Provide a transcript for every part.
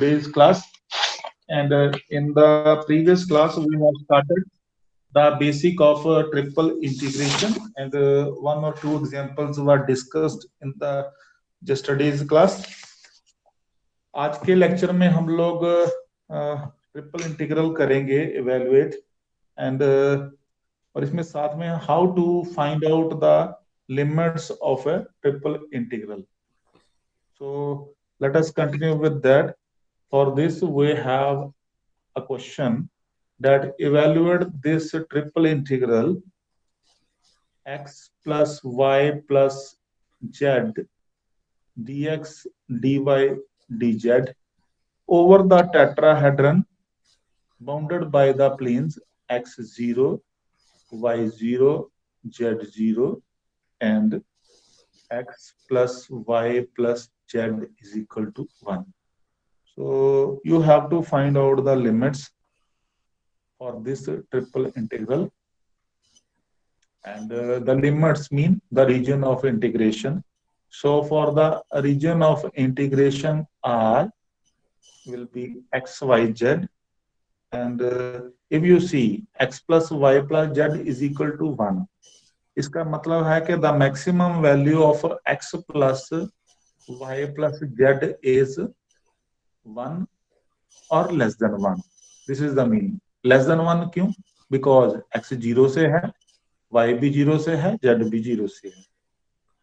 today's class. And in the previous class, we have started the basic of triple integration, and one or two examples were discussed in the yesterday's class. आज के lecture में हम लोग triple integral करेंगे evaluate and और इसमें साथ में how to find out the limits of a triple integral. So let us continue with that. For this, we have a question that evaluate this triple integral x plus y plus z dx dy dz over the tetrahedron bounded by the planes x0, y0, z0 and x plus y plus z is equal to 1. So you have to find out the limits for this triple integral, and the limits mean the region of integration. So for the region of integration R will be x, y, z, and if you see x plus y plus z is equal to 1, इसका मतलब है कि the maximum value of x plus y plus z is 1 or less than 1. This is the meaning. Less than 1 क्यों? Because x 0 से है, y भी 0 से है, z भी 0 से है.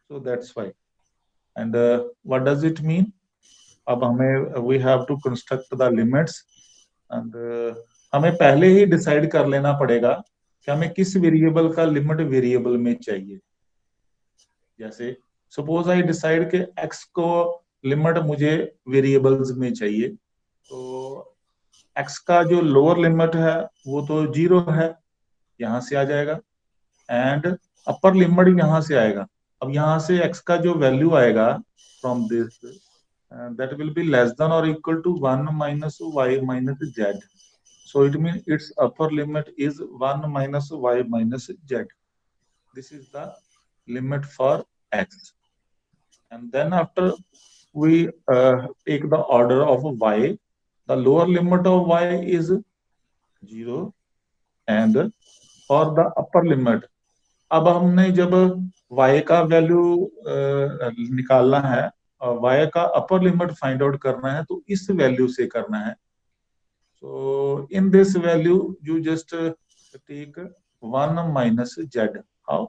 So that's why. And what does it mean? अब हमें we have to construct the limits, and हमें पहले ही डिसाइड कर लेना पड़ेगा कि हमें किस वेरिएबल का लिमिट वेरिएबल में चाहिए. जैसे सपोज आई डिसाइड के x को लिमिट मुझे वेरिएबल्स में चाहिए, तो x का जो लोअर लिमिट है वो तो 0 है, यहां से आ जाएगा, एंड अपर लिमिट यहां से आएगा. अब यहां से x का जो वैल्यू आएगा from this that will be less than or equal to 1 minus y minus z. So it means its upper limit is 1 minus y minus z. This is the limit for x. And then after we take the order of y, the lower limit of y is 0, and for the upper limit, अब हमने जब y का value निकालना है और y का upper limit find out करना है, तो इस वैल्यू से करना है. So in this value you just take 1 minus z. How?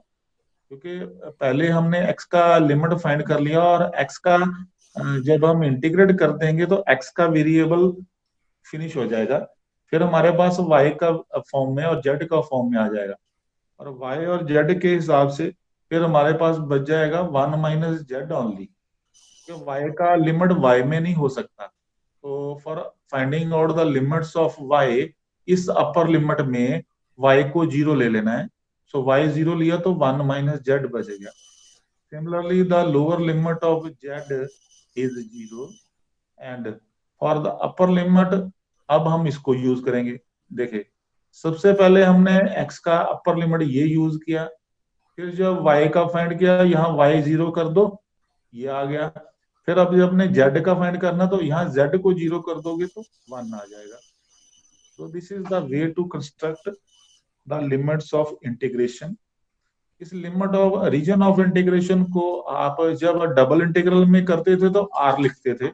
क्योंकि पहले हमने x का लिमिट फाइंड कर लिया और x का जब हम इंटीग्रेट कर देंगे तो x का वेरिएबल फिनिश हो जाएगा, फिर हमारे पास y का फॉर्म में और z का फॉर्म में आ जाएगा, और y और z के हिसाब से फिर हमारे पास बच जाएगा 1 माइनस z ओनली. y का लिमिट y में नहीं हो सकता, तो for finding out the limits of y, इस अपर लिमिट में y को 0 ले लेना है. सो y 0 लिया तो 1 माइनस z बचेगा. Similarly the lower limit of z is 0, and for the upper limit अब हम इसको यूज करेंगे. देखिए, सबसे पहले हमने x का अपर लिमिट ये यूज किया, फिर जब y का फाइंड किया यहाँ y 0 कर दो, ये आ गया. फिर अब जब हमने z का फाइंड करना तो यहाँ z को 0 कर दोगे तो 1 आ जाएगा. तो this is the way to construct the limits of integration. इस limit of region of integration को आप जब डबल इंटीग्रल में करते थे तो r लिखते थे,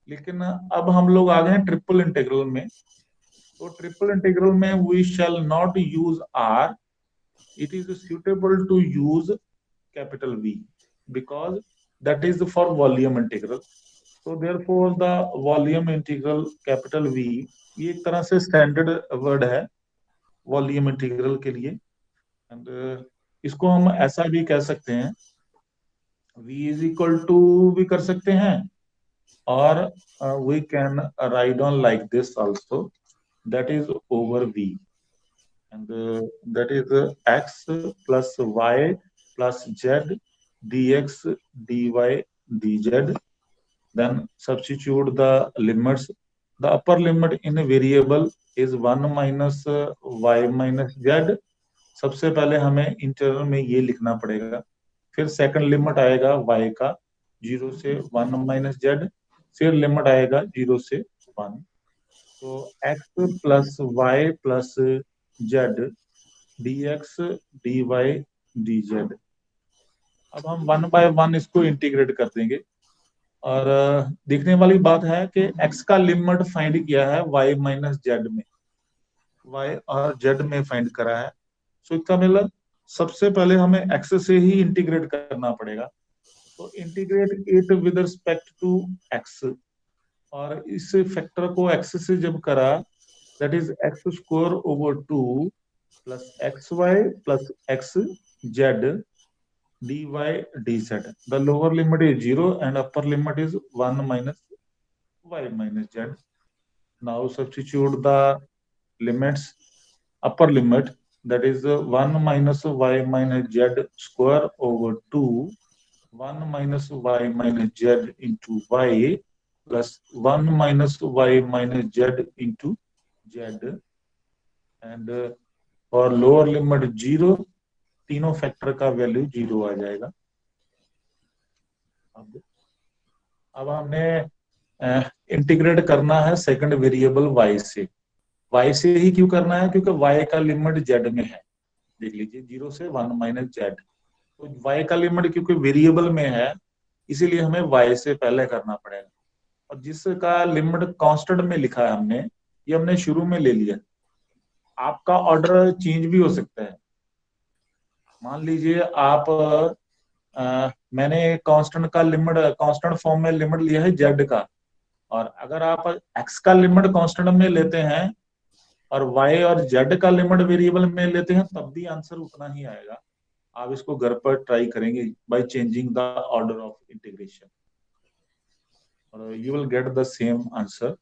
लेकिन अब हम लोग आ गए हैं ट्रिपल इंटीग्रल में. तो ट्रिपल इंटीग्रल में we shall not use r, it is suitable to use capital V because that is for volume integral. So therefore the volume integral capital V ये एक तरह से स्टैंडर्ड वर्ड है volume integral के लिए, and इसको हम ऐसा भी कह सकते हैं, V इज इक्वल टू भी कर सकते हैं, और we can write on like this also, that is over V, and that is x plus y plus z dx dy dz. Then substitute the limits. The upper limit in a variable is 1 minus y minus z. सबसे पहले हमें interval में ये लिखना पड़ेगा, फिर second limit आएगा y का 0 से 1 माइनस z, फिर लिमिट आएगा 0 से 1. तो x plus y plus z dx dy dz. अब हम 1 by 1 इसको इंटीग्रेट कर देंगे और देखने वाली बात है कि x का लिमिट फाइंड किया है y माइनस जेड में, y और z में फाइंड करा है। सो इसका मतलब सबसे पहले हमें x से ही इंटीग्रेट करना पड़ेगा। तो integrate it with respect to x, और इस फैक्टर को x से जब करा, that is x square over 2 plus x y plus x z dy dz. The lower limit is 0 and upper limit is 1 minus y minus z. Now substitute the limits. Upper limit, that is 1 minus y minus z square over 2, 1 minus y minus z into y plus 1 minus y minus z into z, and for lower limit 0, तीनों factor का value 0 आ जाएगा। अब हमने integrate करना है second variable y से। y से ही क्यों करना है? क्योंकि y का लिमिट z में है। देख लीजिए 0 से 1 माइनस जेड। तो y का लिमिट क्योंकि वेरिएबल में है, इसीलिए हमें y से पहले करना पड़ेगा। और जिसका लिमिट कांस्टेंट में लिखा है हमने, ये हमने शुरू में ले लिया। आपका ऑर्डर चेंज भी हो सकता है। मान लीजिए आप मैंने कांस्टेंट का लिमिट, कांस्टेंट फॉर्म में लिमिट लिया है जेड का, और अगर आप एक्स का लिमिट कांस्टेंट में लेते हैं और वाई और जेड का लिमिट वेरिएबल में लेते हैं, तब भी आंसर उतना ही आएगा। आप इसको घर पर ट्राई करेंगे by changing the order of integration, और you will get the same answer.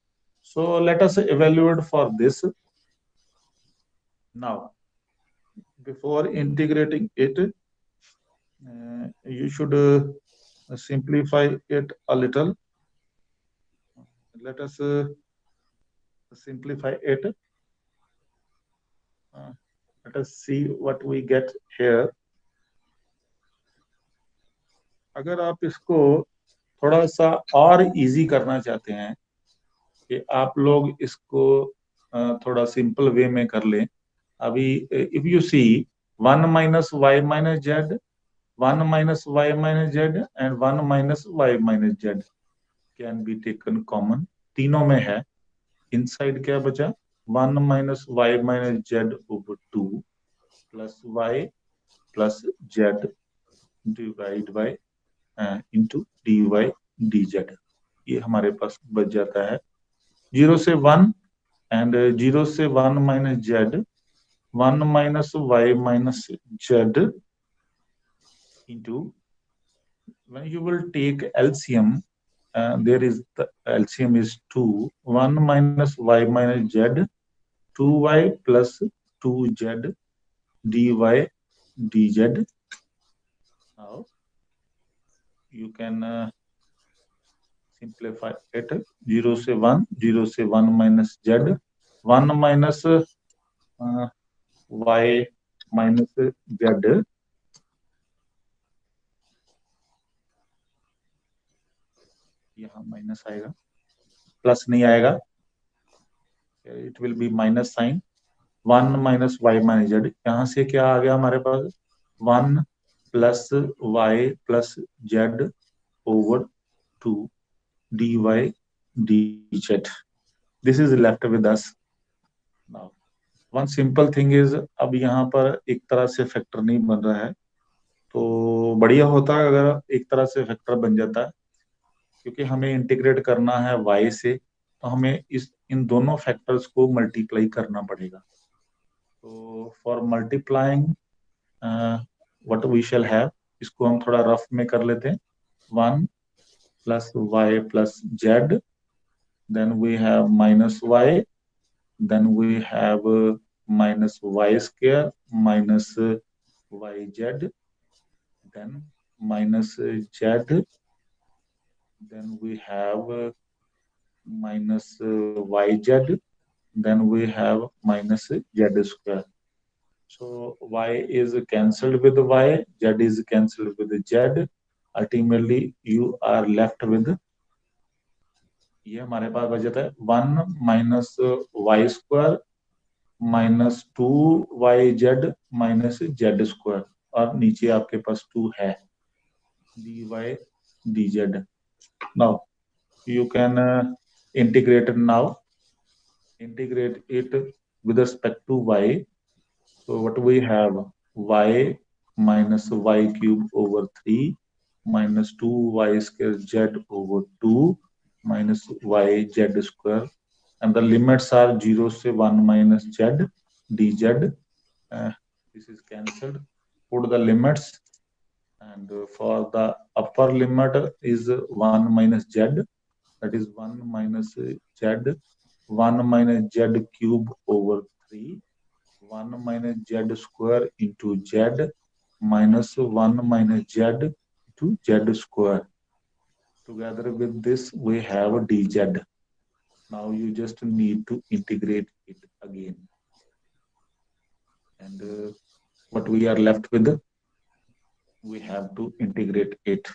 So let us evaluate for this now. Before integrating it, you should simplify it a little. Let us simplify it. Let us see what we get here. अगर आप इसको थोड़ा सा और easy करना चाहते हैं कि आप लोग इसको थोड़ा सिंपल वे में कर लें, अभी if you see 1 minus y minus z, 1 minus y minus z and 1 minus y minus z can be taken common. तीनों में है। इनसाइड क्या बचा? 1 minus y minus z over 2 plus y plus z divide by into dy dz। ये हमारे पास बच जाता है 0 से 1 and 0 से 1 minus z, 1 minus y minus z into, when you will take LCM, there is the LCM is 2, 1 minus y minus z, 2y plus 2z dy dz. Now you can simplify it. 0 से 1, 0 से 1 minus z, 1 minus y minus z, यहाँ minus आएगा, plus नहीं आएगा, it will be minus sign. 1 minus y minus z, यहाँ से क्या आ गया हमारे पास? 1 plus y plus z over 2 dy dz. This is left with us. Now one simple thing is, अब यहाँ पर एक तरह से फैक्टर नहीं बन रहा है, तो बढ़िया होता है अगर एक तरह से फैक्टर बन जाता है, क्योंकि हमें इंटीग्रेट करना है y से, तो हमें इन दोनों फैक्टर्स को मल्टीप्लाई करना पड़ेगा। तो for multiplying what we shall have, इसको हम थोड़ा रफ में कर लेते हैं। 1 plus y plus z, then we have minus y, then we have minus y square minus y z, then minus z, then we have minus yz, then we have minus z square. So y is cancelled with y, z is cancelled with z. Ultimately, you are left with ये हमारे पास बच जाता है 1 minus y square minus 2yz minus z square, और नीचे आपके पास 2 है dy dz. Now you can integrate it now. Integrate it with respect to y. So what we have, y minus y cube over 3 minus 2y square z over 2 minus y z square, and the limits are 0 से 1 minus z dz. This is cancelled. Put the limits, and for the upper limit is 1 minus z, that is 1 minus z, 1 minus z cube over 3, 1 minus z square into z minus 1 minus z into z square. Together with this we have dz. Now you just need to integrate it again. And what we are left with, we have to integrate it.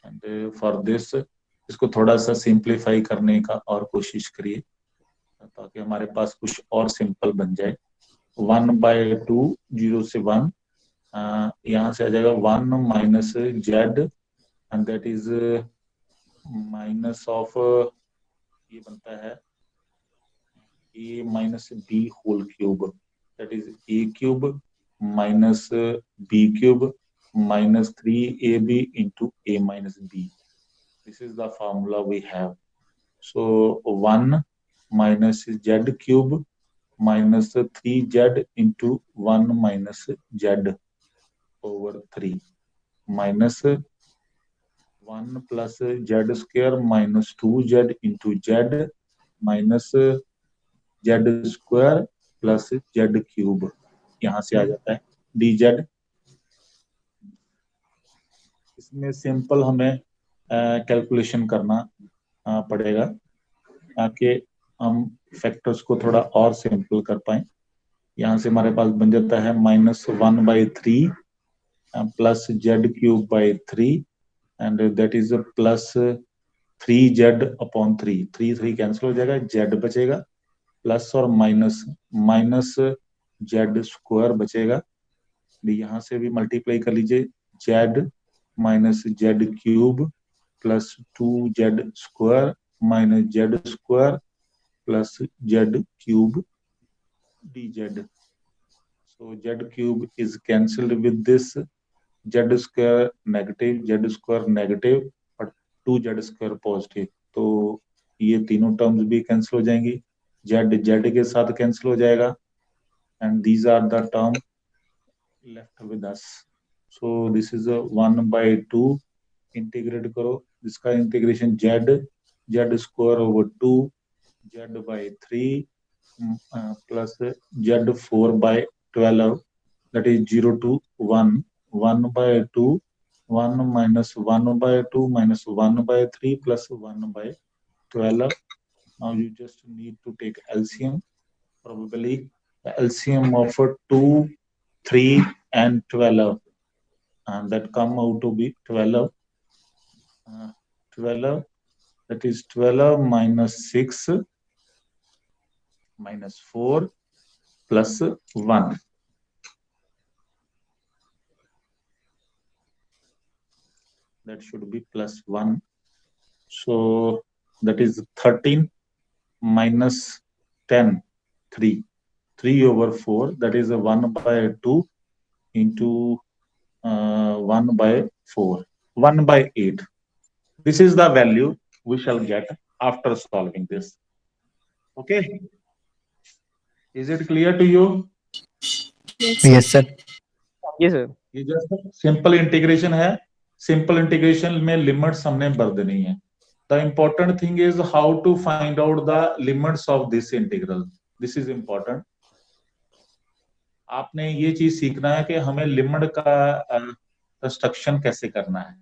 And for this, इसको थोड़ा सा simplify करने का और कोशिश करिए ताकि हमारे पास कुछ और सिंपल बन जाए. 1/2 0 से 1, यहाँ से आ जाएगा 1 minus z, and that is minus of, ये बनता है a minus b whole cube, that is a cube minus b cube minus 3ab into a minus b. This is the formula we have. So 1 minus z cube minus 3z into 1 minus z over 3 minus 1 plus z square minus 2z into z minus z square plus z cube. यहाँ से आ जाता है dz. इसमें simple हमें calculation करना पड़ेगा ताकि हम फैक्टर्स को थोड़ा और सिंपल कर पाए. यहाँ से हमारे पास बन जाता है -1/3 plus Z cube by 3, and that is plus 3z upon 3. 3 cancel हो जाएगा, z बचेगा, प्लस और माइनस माइनस जेड स्क्वायर बचेगा. यहाँ से भी मल्टीप्लाई कर लीजिए, z minus Z cube plus 2z square minus z square plus Z cube dz. So z cube is cancelled with this, z square negative, z square negative और 2z square positive. तो ये तीनों terms भी cancel हो जाएंगी, z के साथ cancel हो जाएगा, and these are the term left with us. So this is a 1/2. Integrate करो, इसका integration z square over 2 z/3 plus z4/12, that is 0 to 1, 1/2, 1 minus 1/2 minus 1/3 plus 1/12. Now you just need to take LCM. Probably the LCM of 2, 3 and 12, and that come out to be 12. 12, that is 12 minus 6 minus 4 plus 1. That should be plus 1. So that is 13 minus 10, 3. 3 over 4, that is a 1/2 into 1/4, 1/8. This is the value we shall get after solving this. Okay? Is it clear to you? Yes, sir. Yes, sir. ये just simple integration है. Simple integration में limits हमने भर देनी है. The important thing is how to find out the limits of this integral. This is important. आपने ये चीज सीखना है कि हमें लिमिट का कंस्ट्रक्शन कैसे करना है.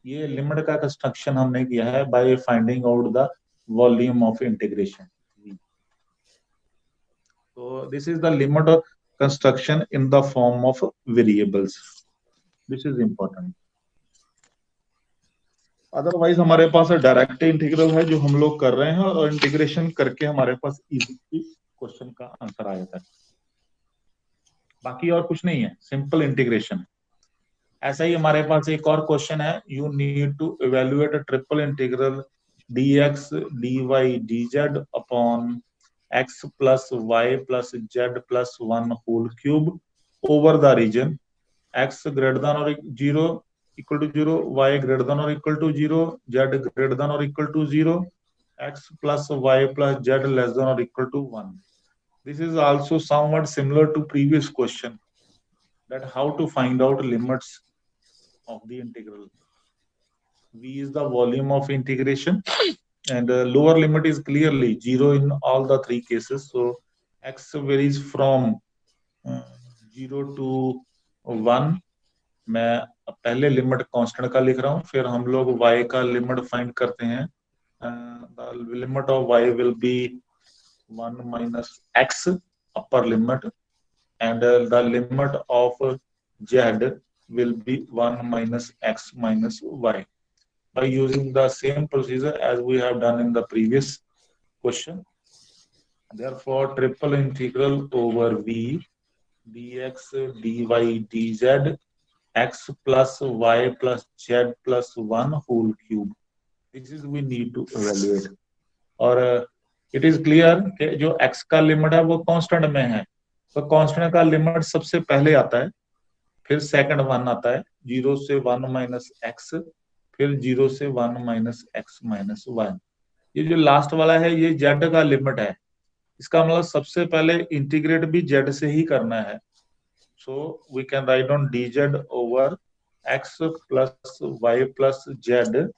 ये लिमिट का कंस्ट्रक्शन हमने किया है by finding out the volume of integration. So this is the limit of construction in the form of variables. This is important. Otherwise हमारे पास डायरेक्ट इंटीग्रल है जो हम लोग कर रहे हैं, और इंटीग्रेशन करके हमारे पास इजी क्वेश्चन का आंसर आ जाता है। बाकी और कुछ नहीं है, सिंपल इंटीग्रेशन। ऐसा ही हमारे पास एक और क्वेश्चन है, you need to evaluate a triple integral dx dy dz upon x plus y plus z plus 1 whole cube over the region x greater than और 0 equal to 0, y greater than और equal to 0, z greater than और equal to 0, x plus y plus z less than और equal to 1. This is also somewhat similar to previous question, that how to find out limits of the integral. V is the volume of integration, and lower limit is clearly 0 in all the three cases. So x varies from 0 to 1. मैं पहले limit constant का लिख रहा हूँ, फिर हम लोग y का लिमिट फाइंड करते हैं. The limit of y will be 1 minus x upper limit, and the limit of z will be 1 minus x minus y, by using the same procedure as we have done in the previous question. Therefore, triple integral over v dx dy dz x plus y plus z plus 1 whole cube. This is we need to evaluate. और it is clear कि जो x का limit है वो constant में है, तो constant का लिमिट सबसे पहले आता है, फिर सेकंड 1 आता है, 0 से 1 माइनस एक्स, फिर 0 से 1 माइनस एक्स माइनस 1. ये जो लास्ट वाला है ये z का लिमिट है, इसका मतलब सबसे पहले इंटीग्रेट भी z से ही करना है. So we can write down dz over x plus y plus z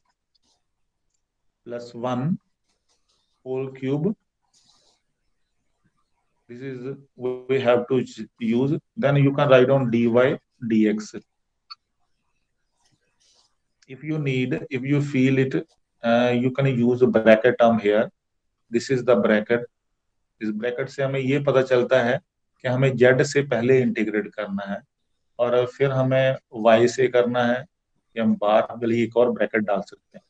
plus 1 whole cube. This is we have to use. Then you can write down dy dx. If you need, if you feel it, you can use a bracket term here. This is the bracket. इस bracket से हमें ये पता चलता है कि हमें z से पहले इंटीग्रेट करना है, और फिर हमें y से करना है, कि हम बाहर वाली एक और ब्रैकेट डाल सकते हैं.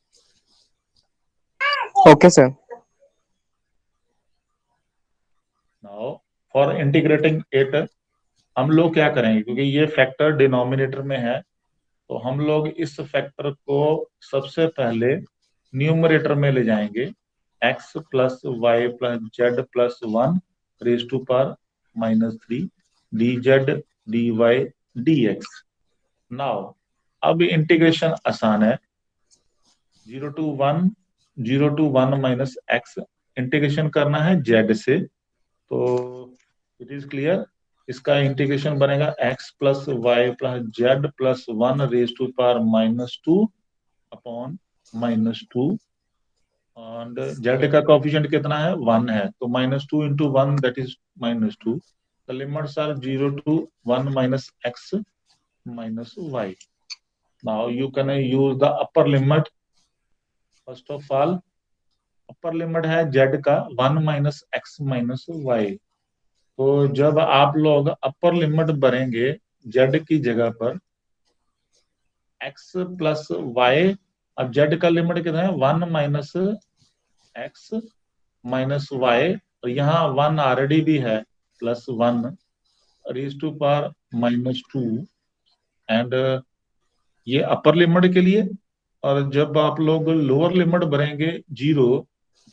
Okay, sir. Now for integrating it हम लोग क्या करेंगे, क्योंकि ये फैक्टर डिनोमिनेटर में है, तो हम लोग इस फैक्टर को सबसे पहले न्यूमरेटर में ले जाएंगे, x plus y plus z plus 1 raise to power -3 dz dy dx. Now अब इंटीग्रेशन आसान है, 0 to 1 माइनस x इंटीग्रेशन करना है z से, तो इट इज क्लियर. इसका इंटीग्रेशन बनेगा x plus y plus z plus 1 raise to power -2 upon -2, and z का कोएफिशिएंट कितना है, 1 है, तो -2 into 1 that is -2. The limits are 0 to 1 minus x minus y. Now you can use the upper limit. First of all, upper limit है z का 1 minus x minus y. तो जब आप लोग अपर लिमिट भरेंगे z की जगह पर x प्लस वाई, अब z का लिमिट कितना है, 1 माइनस एक्स माइनस वाई, और यहाँ 1 ऑलरेडी भी है, plus 1 raise to power -2, and ये अपर लिमिट के लिए. और जब आप लोग लोअर लिमिट भरेंगे 0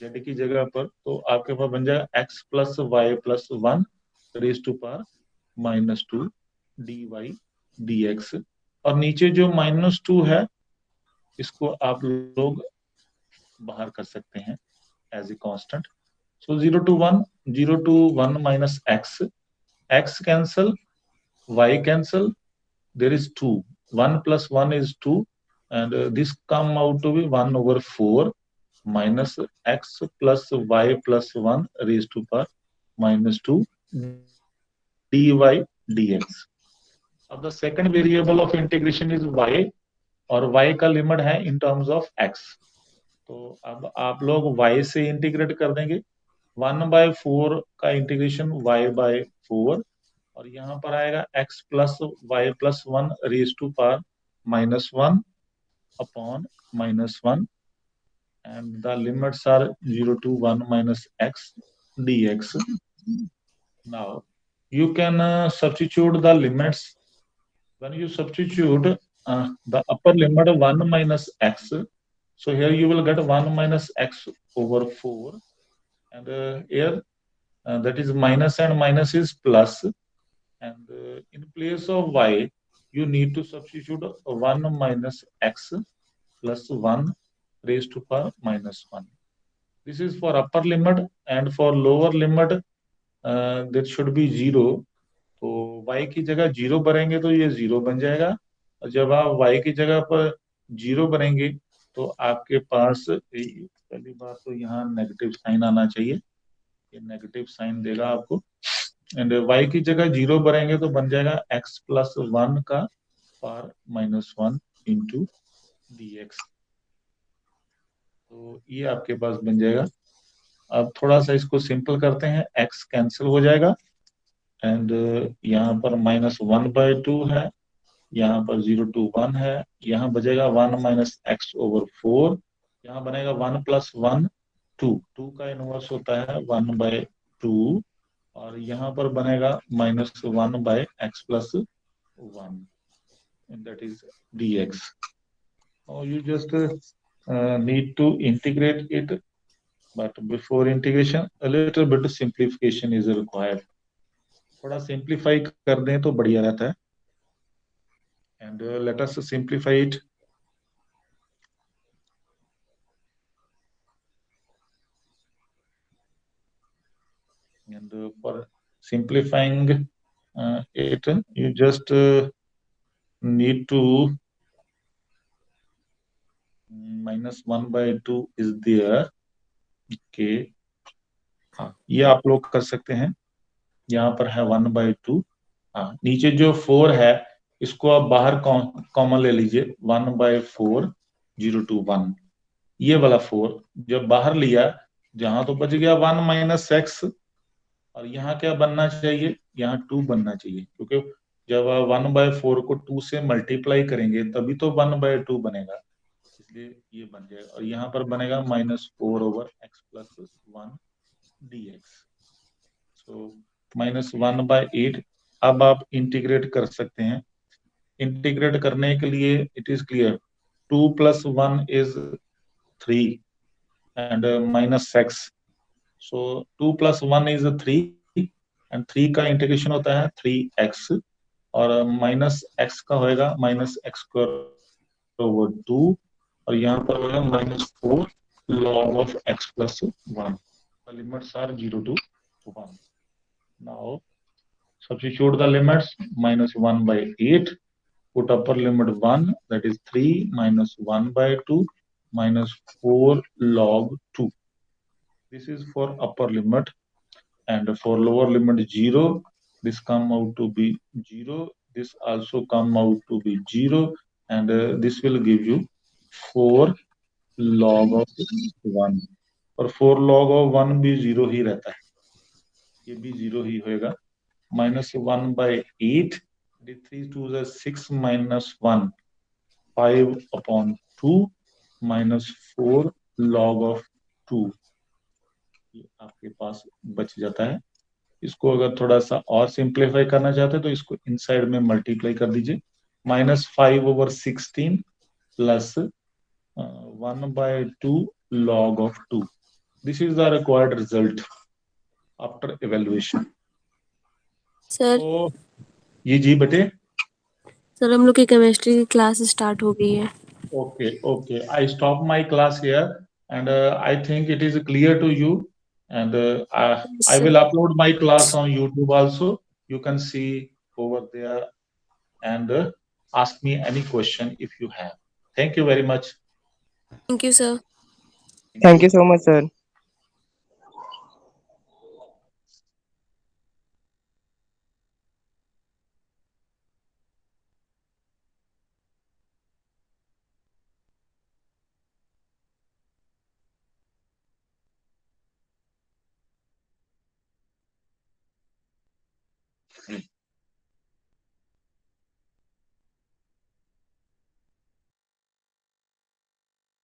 z की जगह पर, तो आपके पास बन जाएगा x plus y plus 1 raise to power -2 dy dx. और नीचे जो -2 है इसको आप लोग बाहर कर सकते हैं as a constant. So 0 to 1 minus x cancel, y cancel, there is 2, 1 plus 1 is 2, and this come out to be 1 over 4 minus x plus y plus 1 raised to power -2 dy dx. अब the second variable of integration is y, और y का limit है in terms of x. तो अब आप लोग y से integrate कर देंगे, 1/4 का इंटीग्रेशन y by 4, और यहाँ पर आएगा x plus y plus 1 raise to power -1 upon -1, and the limits are 0 to 1 minus x dx. Now you can substitute the limits. When you substitute the upper limit 1 minus x, so here you will get 1 minus x over 4, and here that is minus and minus is plus, and in place of y you need to substitute 1 minus x plus 1 raised to power -1. This is for upper limit, and for lower limit that should be 0. तो y की जगह 0 भरेंगे तो ये 0 बन जाएगा, और जब आप y की जगह पर 0 भरेंगे तो आपके पास पहली बात तो यहाँ नेगेटिव साइन आना चाहिए, ये नेगेटिव साइन देगा आपको, एंड y की जगह 0 भरेंगे तो बन जाएगा x प्लस 1 का पावर -1 इंटू dx। तो ये आपके पास बन जाएगा। अब थोड़ा सा इसको सिंपल करते हैं, x कैंसिल हो जाएगा, एंड यहाँ पर -1/2 है, यहाँ पर 0 to 1 है, यहाँ बचेगा 1 minus x over 4, यहाँ बनेगा 1 plus 1 2, 2 का इनवर्स होता है 1/2, और यहाँ पर बनेगा -1 by x plus 1, and that is dx. Now you just need to integrate it, but before integration a little bit simplification is required. थोड़ा सिंप्लीफाई कर दें तो बढ़िया रहता है, and let us simplify it. And for simplifying it, you just need to -1/2 is there. Okay, हाँ ये आप लोग कर सकते हैं, यहाँ पर है 1/2, हाँ नीचे जो 4 है इसको आप बाहर कॉमन ले लीजिए, 1/4 0 to 1, ये वाला 4 जब बाहर लिया, जहां तो बच गया 1 minus x, और यहाँ क्या बनना चाहिए, यहाँ 2 बनना चाहिए, क्योंकि जब 1/4 को 2 से मल्टीप्लाई करेंगे तभी तो 1/2 बनेगा, इसलिए ये बन जाएगा, और यहाँ पर बनेगा -4 over x plus 1 dx। सो -1/8। अब आप इंटीग्रेट कर सकते हैं, इंटीग्रेट करने के लिए it is clear, 2 plus 1 is 3 and -x, so 2 plus 1 is 3, and 3 का इंटीग्रेशन होता है 3x, और -x का होएगा -x²/2, और यहाँ पर होगा -4 log of x plus 1। The limits are 0 to 1. Now substitute the limits, -1/8, put upper limit 1, that is 3 minus 1/2 minus 4 log 2. This is for upper limit, and for lower limit 0, this come out to be 0, this also come out to be 0, and this will give you 4 log of 1, और 4 log of 1 भी 0 ही रहता है, ये भी 0 ही होएगा, -1/8, 3 2 is 6 minus 1, 5/2 minus 4 log of 2, ये आपके पास बच जाता है। इसको अगर थोड़ा सा और सिंप्लीफाई करना चाहते हैं तो इसको इनसाइड में मल्टीप्लाई कर दीजिए, -5/16 plus 1/2 log of 2। This is the required result after evaluation. Sir तो ये जी बेटे, सर हम लोग की केमिस्ट्री की क्लास स्टार्ट हो गई है। okay, I stop my class here, and I think it is clear to you, and I will upload my class on YouTube also, you can see over there, and ask me any question if you have. Thank you very much. Thank you sir. Thank you so much, sir.